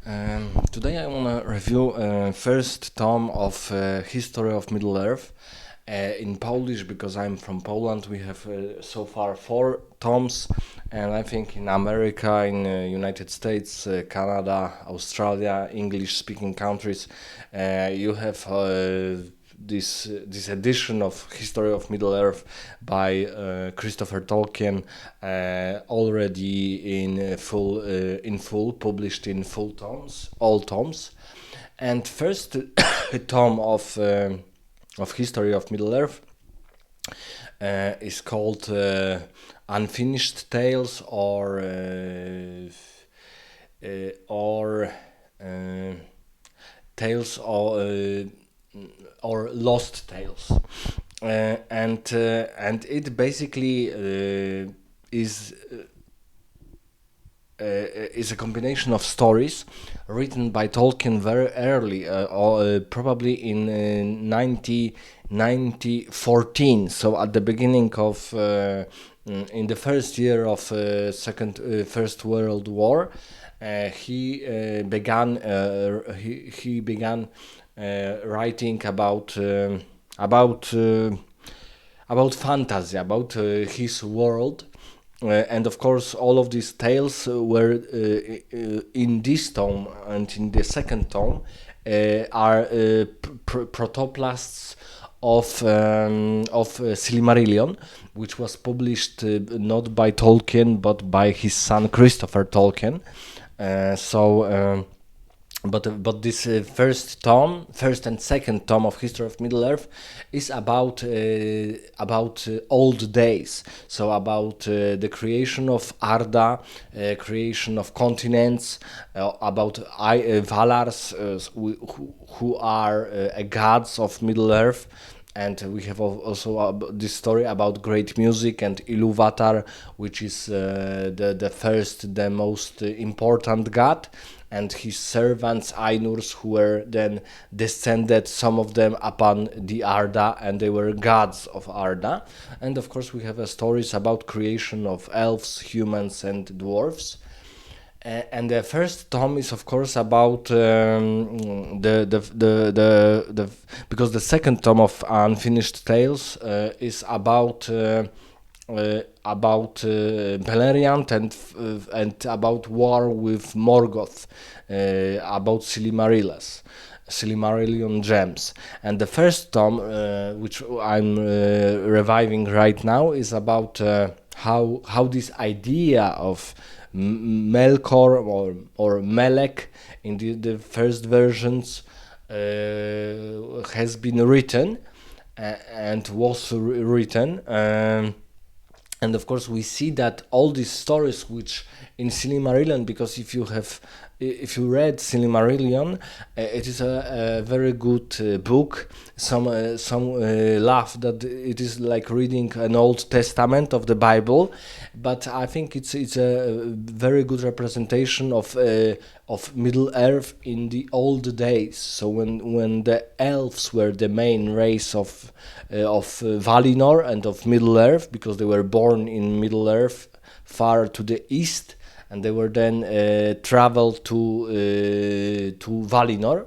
Today I want to review first tome of History of Middle Earth in Polish because I'm from Poland. We have so far four tomes, and I think in America, in United States, Canada, Australia, English-speaking countries, you have this edition of History of Middle Earth by Christopher Tolkien already in full published in full tomes, all tomes. And first tome of History of Middle Earth is called Unfinished Tales or Tales or Lost Tales, and it basically is a combination of stories written by Tolkien very early, probably in 1914. So at the beginning of in the first year of First World War, he began writing about fantasy, about his world. And of course, all of these tales were in this tome and in the second tome are protoplasts of Silmarillion, which was published not by Tolkien but by his son Christopher Tolkien. But this first and second tome of History of Middle Earth is about old days. So about the creation of Arda, creation of continents, about Valars, who are gods of Middle Earth. And we have also this story about great music and Iluvatar, which is the most important god, and his servants Ainurs, who were then descended, some of them upon the Arda, and they were gods of Arda. And of course we have stories about creation of elves, humans, and dwarves. And the first tome is, of course, about because the second tome of Unfinished Tales is about Beleriand and about war with Morgoth, about Silmarillion gems. And the first tome, which I'm reviving right now, is about how this idea of Melkor or Melek in the first versions has been written and was written. And of course, we see that all these stories, which in Silmarillion, because if you read Silmarillion, it is a very good book. Some laugh that it is like reading an Old Testament of the Bible, but I think it's a very good representation of Middle Earth in the old days. So when the elves were the main race of Valinor and of Middle Earth, because they were born in Middle Earth far to the east, and they were then traveled to Valinor,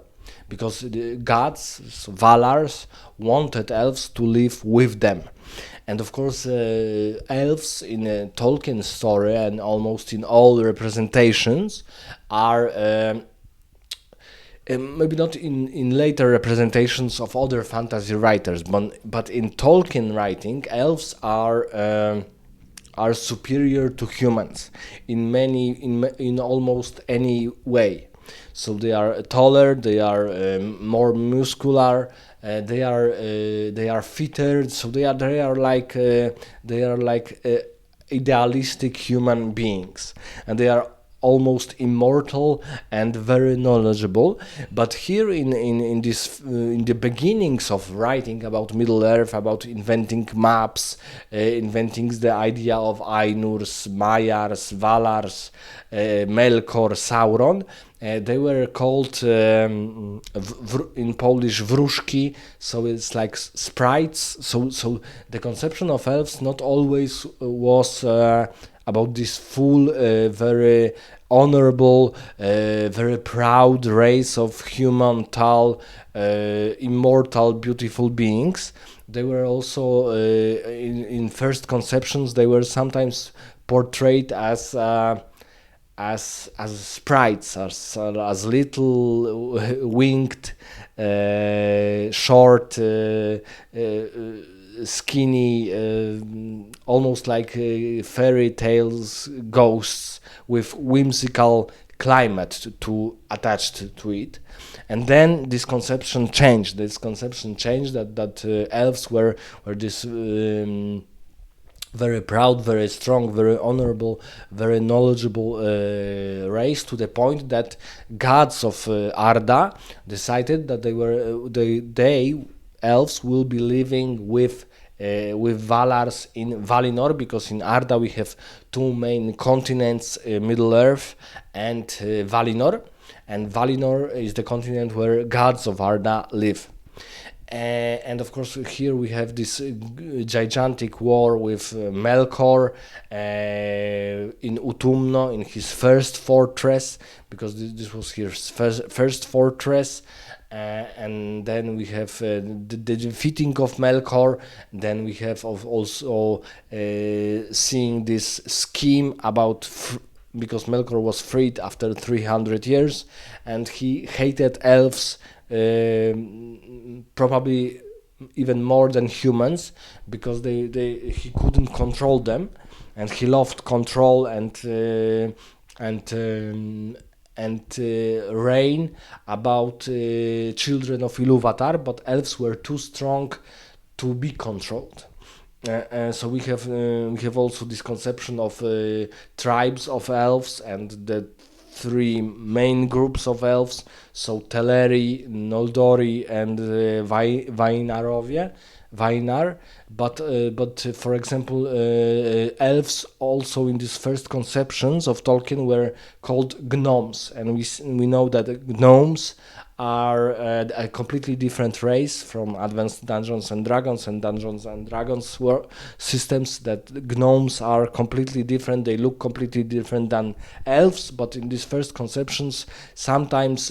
because the gods, so Valars, wanted elves to live with them. And of course, elves in a Tolkien story and almost in all representations are maybe not in later representations of other fantasy writers, but in Tolkien writing, elves are superior to humans in almost any way. So they are taller, they are more muscular, they are fitter. So they are like idealistic human beings, and they are almost immortal and very knowledgeable. But here in this in the beginnings of writing about Middle Earth, about inventing maps, inventing the idea of Ainurs, Maiars, Valars, Melkor, Sauron, they were called in Polish wróżki, so it's like sprites. So the conception of elves not always was about this full, very honorable, very proud race of human, tall, immortal, beautiful beings. They were also in first conceptions. They were sometimes portrayed as sprites, as little winged, short, skinny, almost like fairy tales ghosts with whimsical climate to attached to it. And then this conception changed. That elves were this very proud, very strong, very honorable, very knowledgeable race, to the point that gods of Arda decided that they elves will be living with Valars in Valinor, because in Arda we have two main continents, Middle Earth and Valinor, and Valinor is the continent where gods of Arda live. And of course, here we have this gigantic war with Melkor in Utumno, in his first fortress, because this was his first fortress. And then we have the defeating of Melkor. Then we have also seeing this scheme about because Melkor was freed after 300 years, and he hated elves probably even more than humans, because he couldn't control them, and he loved control and reign about children of Ilúvatar, but elves were too strong to be controlled. So we have also this conception of tribes of elves, and the three main groups of elves, so Teleri, Noldori, and Vainar. But for example, elves also in these first conceptions of Tolkien were called gnomes, and we know that gnomes are a completely different race from advanced Dungeons and Dragons systems. That gnomes are completely different. They look completely different than elves, but in these first conceptions, sometimes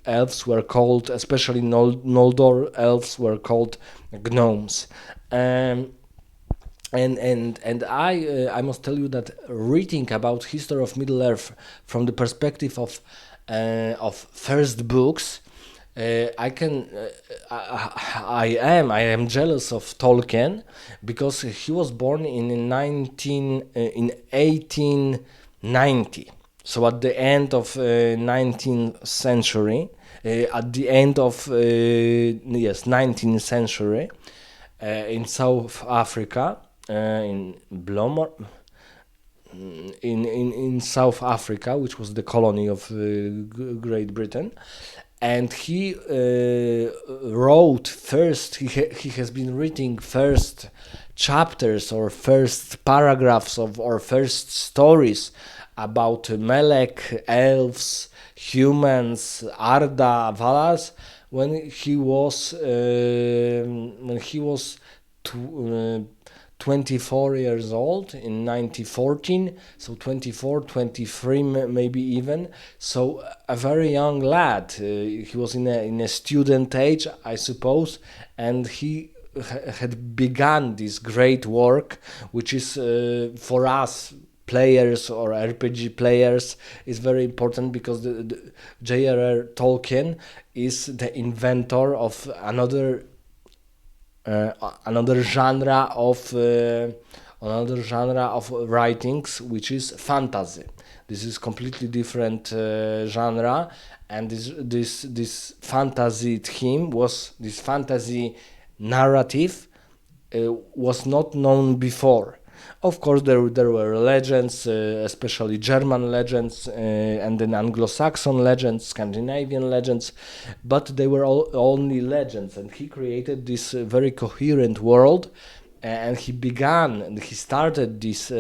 elves were called, especially Noldor elves were called gnomes. And I must tell you that reading about history of Middle Earth from the perspective of first books, I am jealous of Tolkien, because he was born in 1890, so at the end of 19th century, at the end of 19th century, in South Africa, in Blomor. In South Africa, which was the colony of Great Britain, and he wrote first. He has been reading first chapters or first paragraphs or first stories about Melek, elves, humans, Arda, Valas, when he was 24 years old in 1914, so 24, 23 maybe even, so a very young lad. He was in a student age, I suppose, and he had begun this great work, which is for us players or RPG players is very important, because the J.R.R. Tolkien is the inventor of another genre of writings, which is fantasy. This is completely different genre, and this fantasy theme was this fantasy narrative was not known before. Of course, there were legends, especially German legends, and then Anglo-Saxon legends, Scandinavian legends, but they were all only legends. And he created this very coherent world, and he started this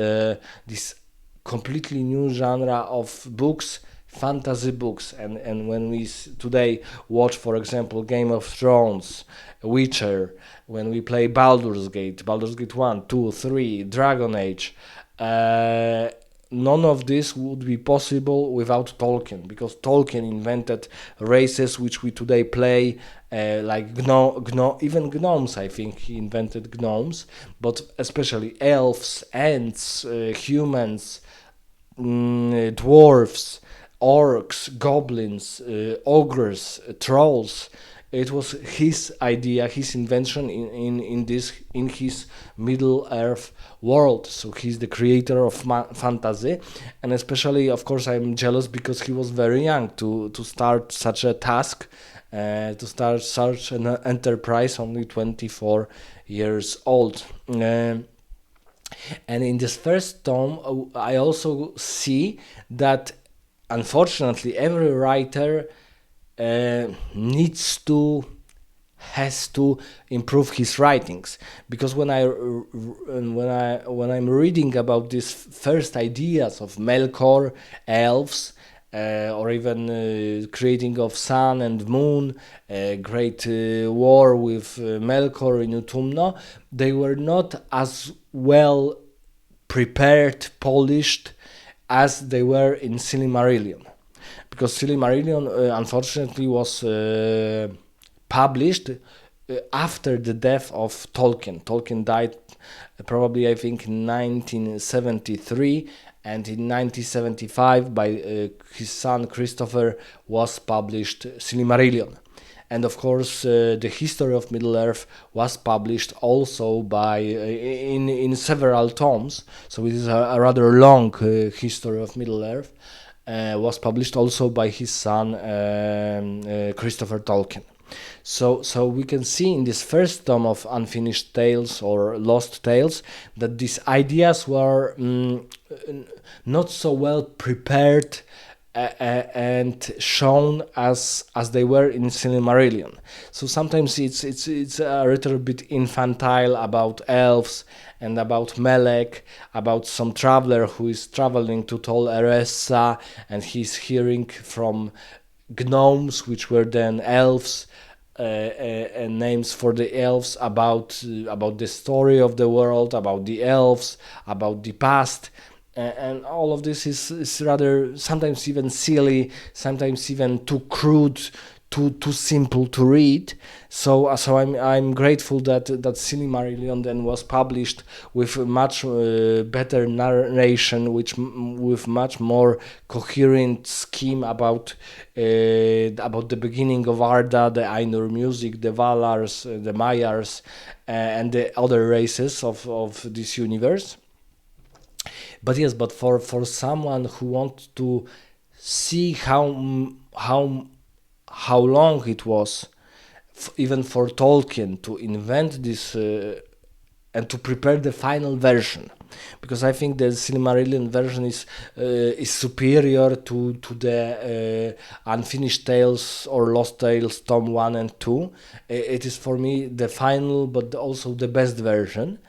completely new genre of books, fantasy books. And when we today watch, for example, Game of Thrones, Witcher, when we play Baldur's Gate 1, 2, 3, Dragon Age, none of this would be possible without Tolkien, because Tolkien invented races which we today play, like even gnomes. I think he invented gnomes, but especially elves, ants, humans, dwarfs, orcs, goblins, ogres, trolls. It was his idea, his invention in his Middle Earth world. So he's the creator of fantasy, and especially, of course, I'm jealous because he was very young to start such a task, to start such an enterprise, only 24 years old. And in this first tome, I also see that unfortunately every writer needs to has to improve his writings, because when I'm reading about these first ideas of Melkor, elves, or even creating of sun and moon, great war with Melkor in Utumno, they were not as well prepared, polished as they were in Silmarillion, because Silmarillion unfortunately was published after the death of Tolkien. Tolkien died probably, I think, in 1973, and in 1975 by his son Christopher was published Silmarillion. And of course, the history of Middle Earth was published also by in several tomes. So it is a rather long history of Middle Earth. Was published also by his son Christopher Tolkien. So we can see in this first tome of Unfinished Tales or Lost Tales that these ideas were not so well prepared and shown as they were in Silmarillion. So sometimes it's a little bit infantile about elves and about Melek, about some traveler who is traveling to Tol Eressa, and he's hearing from gnomes, which were then elves, and names for the elves, about the story of the world, about the elves, about the past. And all of this is rather sometimes even silly, sometimes even too crude, too simple to read. So I'm grateful that Silmarillion then was published with much better narration, with much more coherent scheme about the beginning of Arda, the Ainur music, the Valars, the Maiars, and the other races of this universe. But yes, but for someone who wants to see how long it was, even for Tolkien to invent this and to prepare the final version, because I think the Silmarillion version is superior to the Unfinished Tales or Lost Tales Tom 1 and 2. It is for me the final, but also the best version.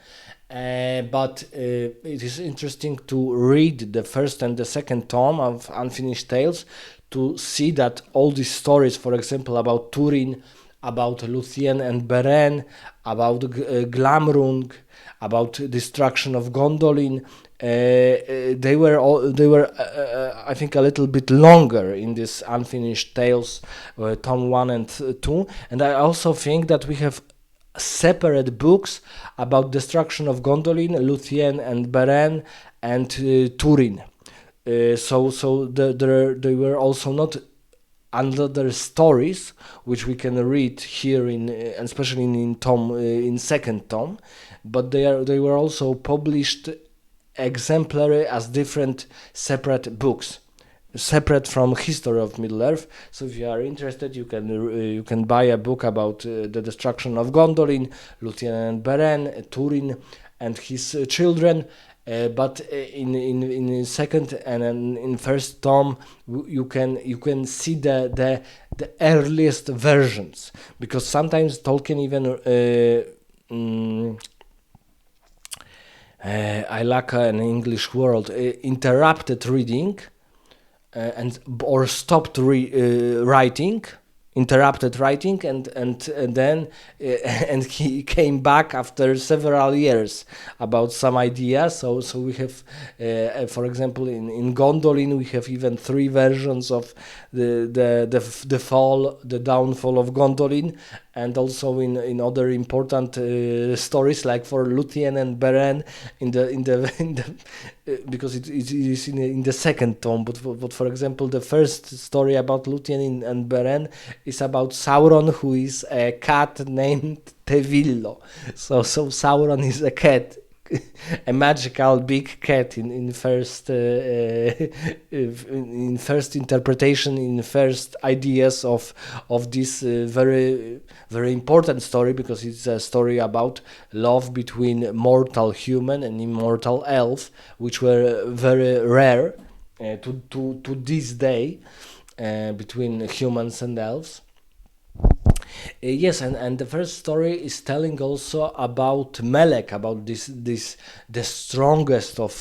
But it is interesting to read the first and the second tome of Unfinished Tales to see that all these stories, for example, about Túrin, about Lúthien and Beren, about Glamrung, about destruction of Gondolin, they were I think a little bit longer in this Unfinished Tales, Tom 1 and 2, and I also think that we have separate books about destruction of Gondolin, Lúthien and Beren, and Túrin. So they were also not another stories which we can read here in especially in Tom in second Tom, but they were also published exemplary as different separate books, separate from history of Middle Earth. So if you are interested, you can buy a book about the destruction of Gondolin, Lúthien and Beren, Túrin and his children. But in second and in first tome, you can see the earliest versions, because sometimes Tolkien even I lack an English word, interrupted reading and or stopped writing interrupted writing, and then and he came back after several years about some idea. So we have, for example, in Gondolin we have even three versions of the downfall of Gondolin, and also in other important stories, like for Luthien and Beren in the because it is in the second tome. But for example, the first story about Luthien and Beren is about Sauron, who is a cat named Tevillo. So Sauron is a cat, a magical big cat in first in first interpretation, in first ideas of this very important story, because it's a story about love between mortal human and immortal elf, which were very rare to this day, between humans and elves. Yes, and the first story is telling also about Melek, about this the strongest of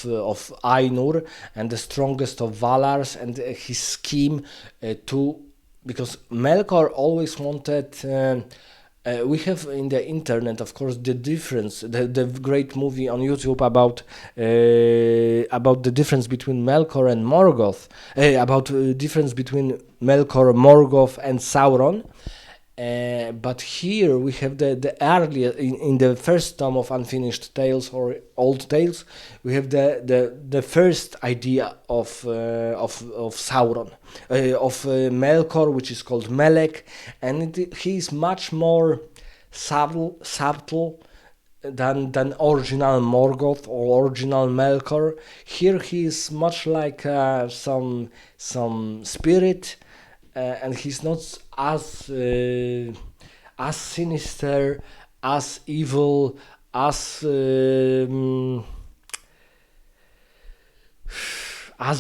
Ainur and the strongest of Valars, and his scheme to, because Melkor always wanted. We have in the internet, of course, the difference, the great movie on YouTube about the difference between Melkor and Morgoth, about difference between Melkor, Morgoth, and Sauron. But here we have the earlier in the first tome of Unfinished Tales or Old Tales, we have the first idea of Sauron, of Melkor, which is called Melek, and he is much more subtle than original Morgoth or original Melkor. Here he is much like some spirit, and he's not as sinister, as evil, as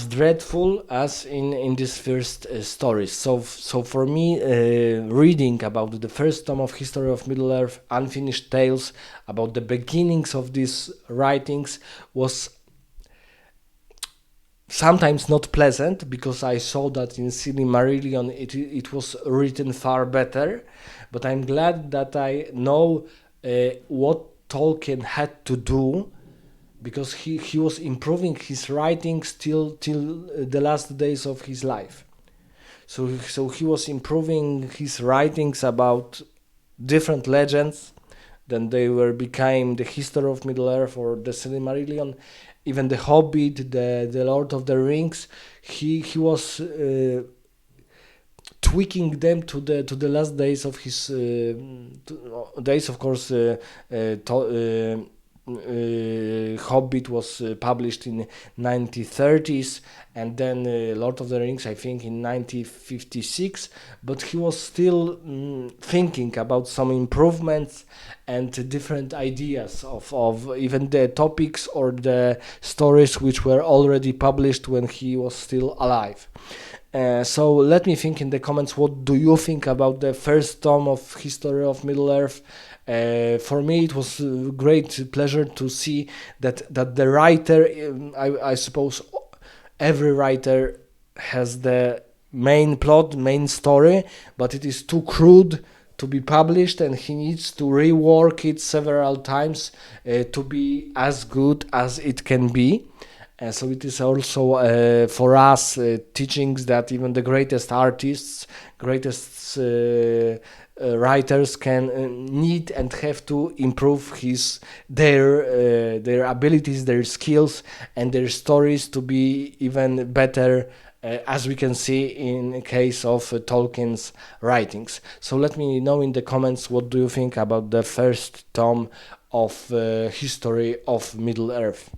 dreadful as in this first story. So for me, reading about the first tome of History of Middle-earth, Unfinished Tales, about the beginnings of these writings, was sometimes not pleasant, because I saw that in Silmarillion it was written far better. But I'm glad that I know what Tolkien had to do, because he was improving his writings till the last days of his life. So he was improving his writings about different legends. Then they became the History of Middle-earth or the Silmarillion, even the Hobbit, the Lord of the Rings. He was tweaking them to the last days of his days. Of course, Hobbit was published in 1930s, and then Lord of the Rings, I think, in 1956. But he was still thinking about some improvements and different ideas of even the topics or the stories which were already published when he was still alive. So let me think in the comments, what do you think about the first tome of History of Middle-earth? For me, it was a great pleasure to see that the writer, I suppose every writer has the main plot, main story, but it is too crude to be published, and he needs to rework it several times to be as good as it can be. So it is also for us teachings that even the greatest artists, greatest writers can need and have to improve their abilities, their skills, and their stories to be even better, as we can see in the case of Tolkien's writings. So let me know in the comments, what do you think about the first tome of History of Middle-earth.